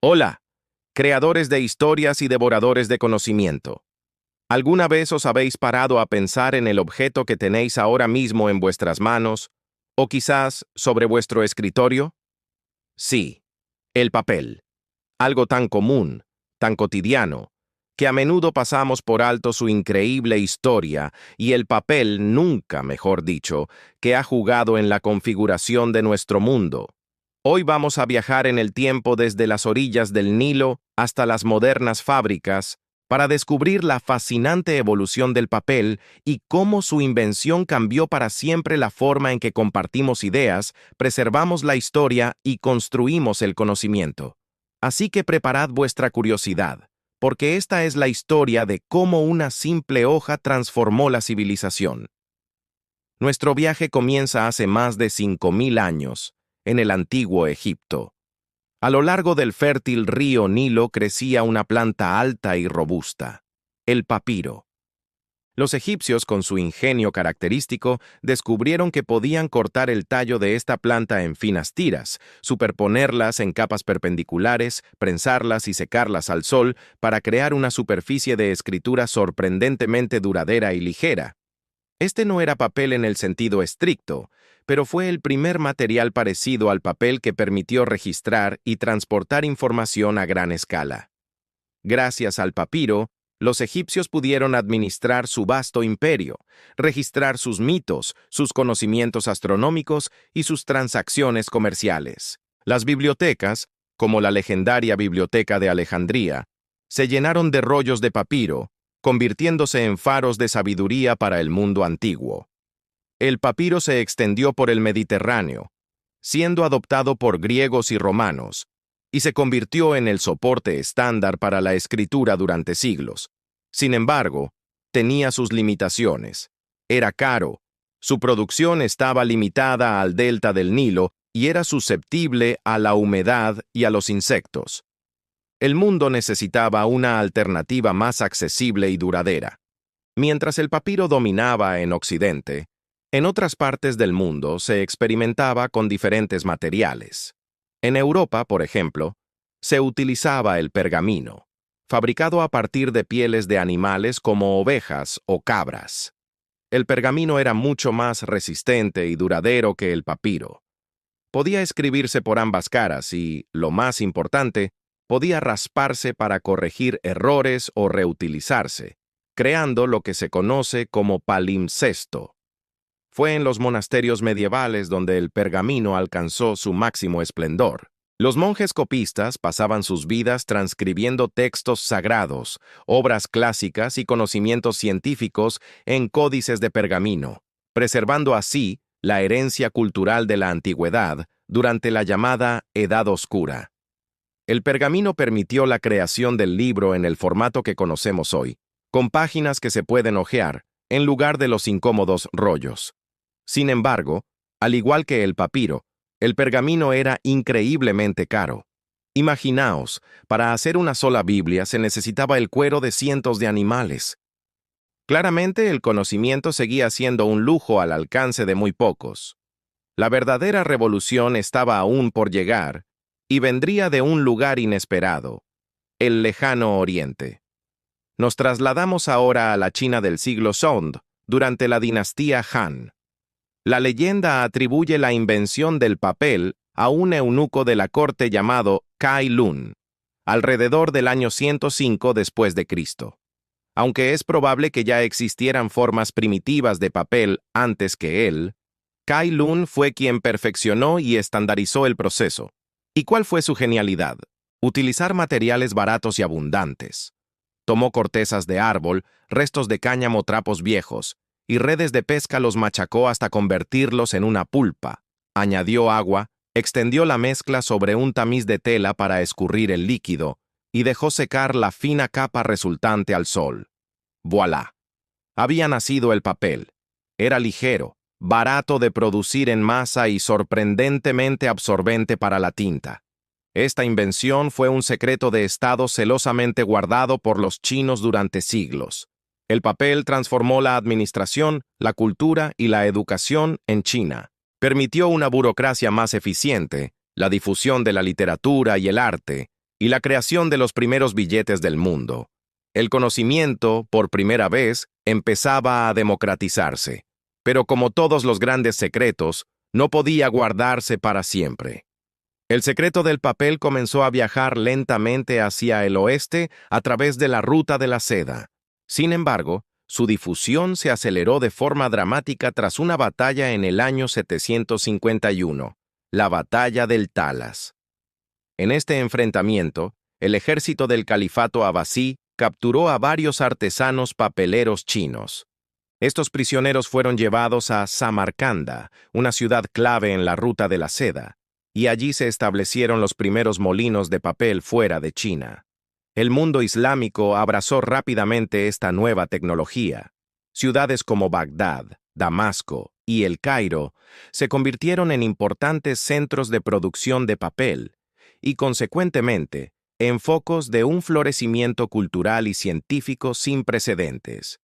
Hola, creadores de historias y devoradores de conocimiento. ¿Alguna vez os habéis parado a pensar en el objeto que tenéis ahora mismo en vuestras manos, o quizás sobre vuestro escritorio? Sí, el papel. Algo tan común, tan cotidiano, que a menudo pasamos por alto su increíble historia y el papel nunca, mejor dicho, que ha jugado en la configuración de nuestro mundo. Hoy vamos a viajar en el tiempo desde las orillas del Nilo hasta las modernas fábricas para descubrir la fascinante evolución del papel y cómo su invención cambió para siempre la forma en que compartimos ideas, preservamos la historia y construimos el conocimiento. Así que preparad vuestra curiosidad, porque esta es la historia de cómo una simple hoja transformó la civilización. Nuestro viaje comienza hace más de 5000 años, en el antiguo Egipto. A lo largo del fértil río Nilo crecía una planta alta y robusta, el papiro. Los egipcios, con su ingenio característico, descubrieron que podían cortar el tallo de esta planta en finas tiras, superponerlas en capas perpendiculares, prensarlas y secarlas al sol para crear una superficie de escritura sorprendentemente duradera y ligera. Este no era papel en el sentido estricto, pero fue el primer material parecido al papel que permitió registrar y transportar información a gran escala. Gracias al papiro, los egipcios pudieron administrar su vasto imperio, registrar sus mitos, sus conocimientos astronómicos y sus transacciones comerciales. Las bibliotecas, como la legendaria Biblioteca de Alejandría, se llenaron de rollos de papiro, convirtiéndose en faros de sabiduría para el mundo antiguo. El papiro se extendió por el Mediterráneo, siendo adoptado por griegos y romanos, y se convirtió en el soporte estándar para la escritura durante siglos. Sin embargo, tenía sus limitaciones. Era caro, su producción estaba limitada al delta del Nilo y era susceptible a la humedad y a los insectos. El mundo necesitaba una alternativa más accesible y duradera. Mientras el papiro dominaba en Occidente, en otras partes del mundo se experimentaba con diferentes materiales. En Europa, por ejemplo, se utilizaba el pergamino, fabricado a partir de pieles de animales como ovejas o cabras. El pergamino era mucho más resistente y duradero que el papiro. Podía escribirse por ambas caras y, lo más importante, podía rasparse para corregir errores o reutilizarse, creando lo que se conoce como palimpsesto. Fue en los monasterios medievales donde el pergamino alcanzó su máximo esplendor. Los monjes copistas pasaban sus vidas transcribiendo textos sagrados, obras clásicas y conocimientos científicos en códices de pergamino, preservando así la herencia cultural de la antigüedad durante la llamada Edad Oscura. El pergamino permitió la creación del libro en el formato que conocemos hoy, con páginas que se pueden hojear, en lugar de los incómodos rollos. Sin embargo, al igual que el papiro, el pergamino era increíblemente caro. Imaginaos, para hacer una sola Biblia se necesitaba el cuero de cientos de animales. Claramente el conocimiento seguía siendo un lujo al alcance de muy pocos. La verdadera revolución estaba aún por llegar, y vendría de un lugar inesperado, el lejano Oriente. Nos trasladamos ahora a la China del siglo Song, durante la dinastía Han. La leyenda atribuye la invención del papel a un eunuco de la corte llamado Cai Lun, alrededor del año 105 después de Cristo. Aunque es probable que ya existieran formas primitivas de papel antes que él, Cai Lun fue quien perfeccionó y estandarizó el proceso. ¿Y cuál fue su genialidad? Utilizar materiales baratos y abundantes. Tomó cortezas de árbol, restos de cáñamo, trapos viejos, y redes de pesca los machacó hasta convertirlos en una pulpa. Añadió agua, extendió la mezcla sobre un tamiz de tela para escurrir el líquido, y dejó secar la fina capa resultante al sol. ¡Voilá! Había nacido el papel. Era ligero, barato de producir en masa y sorprendentemente absorbente para la tinta. Esta invención fue un secreto de estado celosamente guardado por los chinos durante siglos. El papel transformó la administración, la cultura y la educación en China. Permitió una burocracia más eficiente, la difusión de la literatura y el arte, y la creación de los primeros billetes del mundo. El conocimiento, por primera vez, empezaba a democratizarse, pero como todos los grandes secretos, no podía guardarse para siempre. El secreto del papel comenzó a viajar lentamente hacia el oeste a través de la ruta de la seda. Sin embargo, su difusión se aceleró de forma dramática tras una batalla en el año 751, la Batalla del Talas. En este enfrentamiento, el ejército del califato abasí capturó a varios artesanos papeleros chinos. Estos prisioneros fueron llevados a Samarcanda, una ciudad clave en la ruta de la seda, y allí se establecieron los primeros molinos de papel fuera de China. El mundo islámico abrazó rápidamente esta nueva tecnología. Ciudades como Bagdad, Damasco y El Cairo se convirtieron en importantes centros de producción de papel y, consecuentemente, en focos de un florecimiento cultural y científico sin precedentes.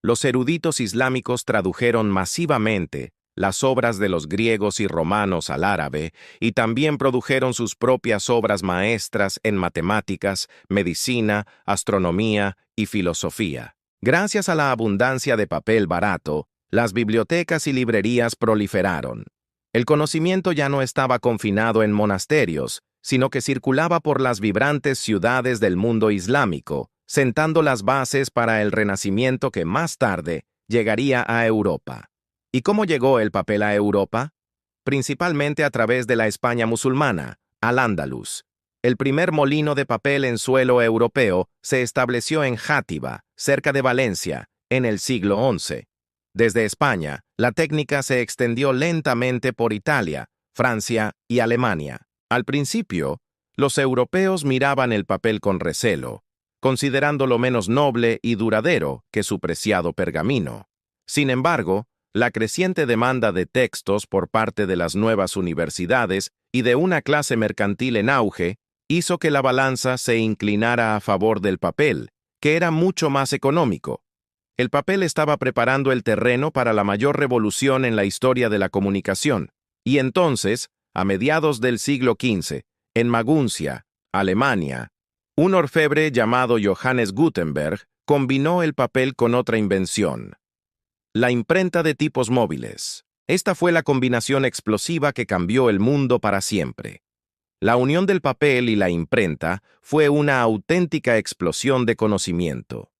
Los eruditos islámicos tradujeron masivamente las obras de los griegos y romanos al árabe y también produjeron sus propias obras maestras en matemáticas, medicina, astronomía y filosofía. Gracias a la abundancia de papel barato, las bibliotecas y librerías proliferaron. El conocimiento ya no estaba confinado en monasterios, sino que circulaba por las vibrantes ciudades del mundo islámico, sentando las bases para el renacimiento que más tarde llegaría a Europa. ¿Y cómo llegó el papel a Europa? Principalmente a través de la España musulmana, Al-Ándalus. El primer molino de papel en suelo europeo se estableció en Játiva, cerca de Valencia, en el siglo XI. Desde España, la técnica se extendió lentamente por Italia, Francia y Alemania. Al principio, los europeos miraban el papel con recelo, considerándolo menos noble y duradero que su preciado pergamino. Sin embargo, la creciente demanda de textos por parte de las nuevas universidades y de una clase mercantil en auge hizo que la balanza se inclinara a favor del papel, que era mucho más económico. El papel estaba preparando el terreno para la mayor revolución en la historia de la comunicación, y entonces, a mediados del siglo XV, en Maguncia, Alemania, un orfebre llamado Johannes Gutenberg combinó el papel con otra invención: la imprenta de tipos móviles. Esta fue la combinación explosiva que cambió el mundo para siempre. La unión del papel y la imprenta fue una auténtica explosión de conocimiento.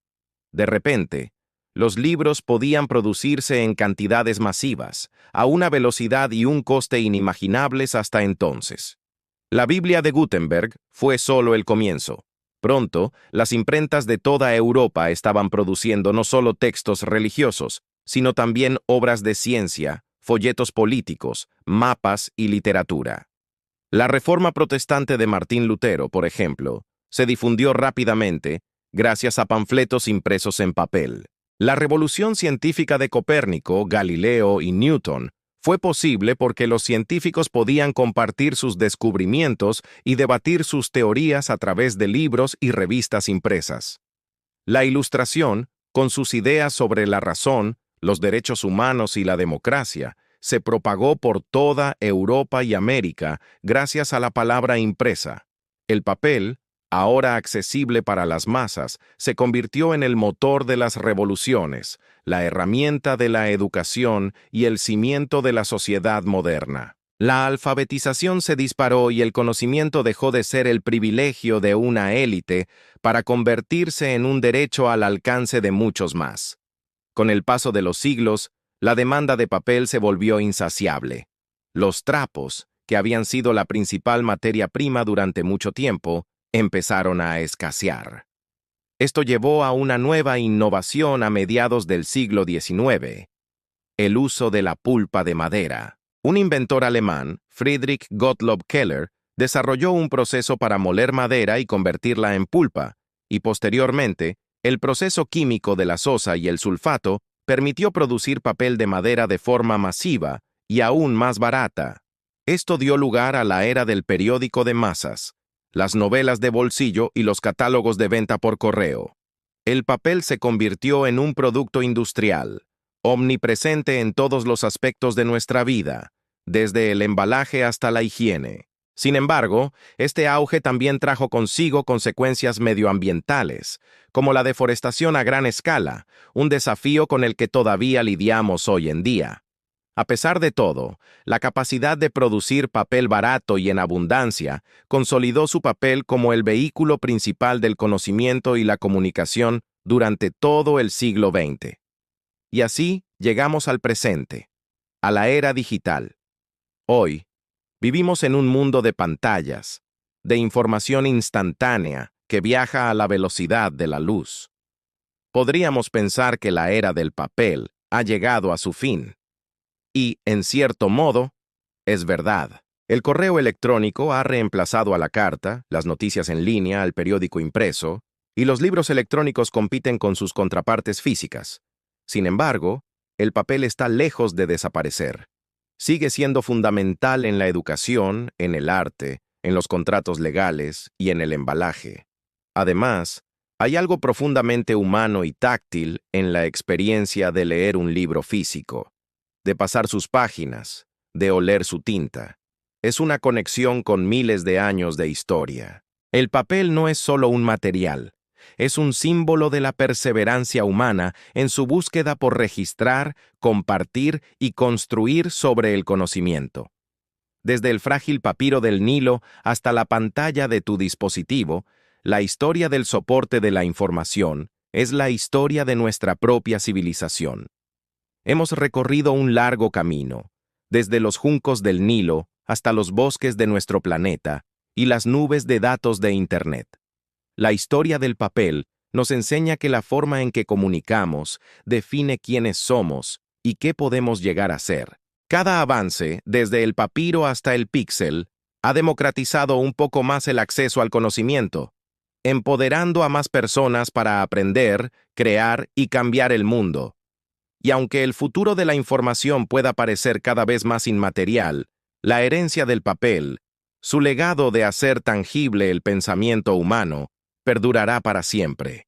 De repente, los libros podían producirse en cantidades masivas, a una velocidad y un coste inimaginables hasta entonces. La Biblia de Gutenberg fue solo el comienzo. Pronto, las imprentas de toda Europa estaban produciendo no solo textos religiosos, sino también obras de ciencia, folletos políticos, mapas y literatura. La Reforma Protestante de Martín Lutero, por ejemplo, se difundió rápidamente gracias a panfletos impresos en papel. La revolución científica de Copérnico, Galileo y Newton fue posible porque los científicos podían compartir sus descubrimientos y debatir sus teorías a través de libros y revistas impresas. La Ilustración, con sus ideas sobre la razón, los derechos humanos y la democracia, se propagó por toda Europa y América gracias a la palabra impresa. El papel, ahora accesible para las masas, se convirtió en el motor de las revoluciones, la herramienta de la educación y el cimiento de la sociedad moderna. La alfabetización se disparó y el conocimiento dejó de ser el privilegio de una élite para convertirse en un derecho al alcance de muchos más. Con el paso de los siglos, la demanda de papel se volvió insaciable. Los trapos, que habían sido la principal materia prima durante mucho tiempo, empezaron a escasear. Esto llevó a una nueva innovación a mediados del siglo XIX: el uso de la pulpa de madera. Un inventor alemán, Friedrich Gottlob Keller, desarrolló un proceso para moler madera y convertirla en pulpa, y posteriormente, el proceso químico de la sosa y el sulfato permitió producir papel de madera de forma masiva y aún más barata. Esto dio lugar a la era del periódico de masas, las novelas de bolsillo y los catálogos de venta por correo. El papel se convirtió en un producto industrial, omnipresente en todos los aspectos de nuestra vida, desde el embalaje hasta la higiene. Sin embargo, este auge también trajo consigo consecuencias medioambientales, como la deforestación a gran escala, un desafío con el que todavía lidiamos hoy en día. A pesar de todo, la capacidad de producir papel barato y en abundancia consolidó su papel como el vehículo principal del conocimiento y la comunicación durante todo el siglo XX. Y así llegamos al presente, a la era digital. Hoy, vivimos en un mundo de pantallas, de información instantánea que viaja a la velocidad de la luz. Podríamos pensar que la era del papel ha llegado a su fin. Y, en cierto modo, es verdad. El correo electrónico ha reemplazado a la carta, las noticias en línea, al periódico impreso, y los libros electrónicos compiten con sus contrapartes físicas. Sin embargo, el papel está lejos de desaparecer. Sigue siendo fundamental en la educación, en el arte, en los contratos legales y en el embalaje. Además, hay algo profundamente humano y táctil en la experiencia de leer un libro físico, de pasar sus páginas, de oler su tinta. Es una conexión con miles de años de historia. El papel no es solo un material, es un símbolo de la perseverancia humana en su búsqueda por registrar, compartir y construir sobre el conocimiento. Desde el frágil papiro del Nilo hasta la pantalla de tu dispositivo, la historia del soporte de la información es la historia de nuestra propia civilización. Hemos recorrido un largo camino, desde los juncos del Nilo hasta los bosques de nuestro planeta y las nubes de datos de Internet. La historia del papel nos enseña que la forma en que comunicamos define quiénes somos y qué podemos llegar a ser. Cada avance, desde el papiro hasta el píxel, ha democratizado un poco más el acceso al conocimiento, empoderando a más personas para aprender, crear y cambiar el mundo. Y aunque el futuro de la información pueda parecer cada vez más inmaterial, la herencia del papel, su legado de hacer tangible el pensamiento humano, perdurará para siempre.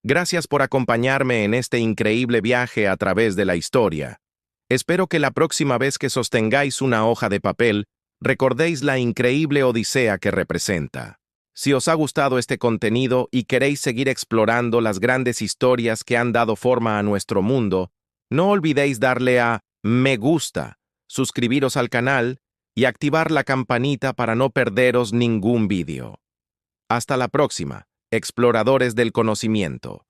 Gracias por acompañarme en este increíble viaje a través de la historia. Espero que la próxima vez que sostengáis una hoja de papel, recordéis la increíble odisea que representa. Si os ha gustado este contenido y queréis seguir explorando las grandes historias que han dado forma a nuestro mundo, no olvidéis darle a me gusta, suscribiros al canal y activar la campanita para no perderos ningún vídeo. Hasta la próxima, exploradores del conocimiento.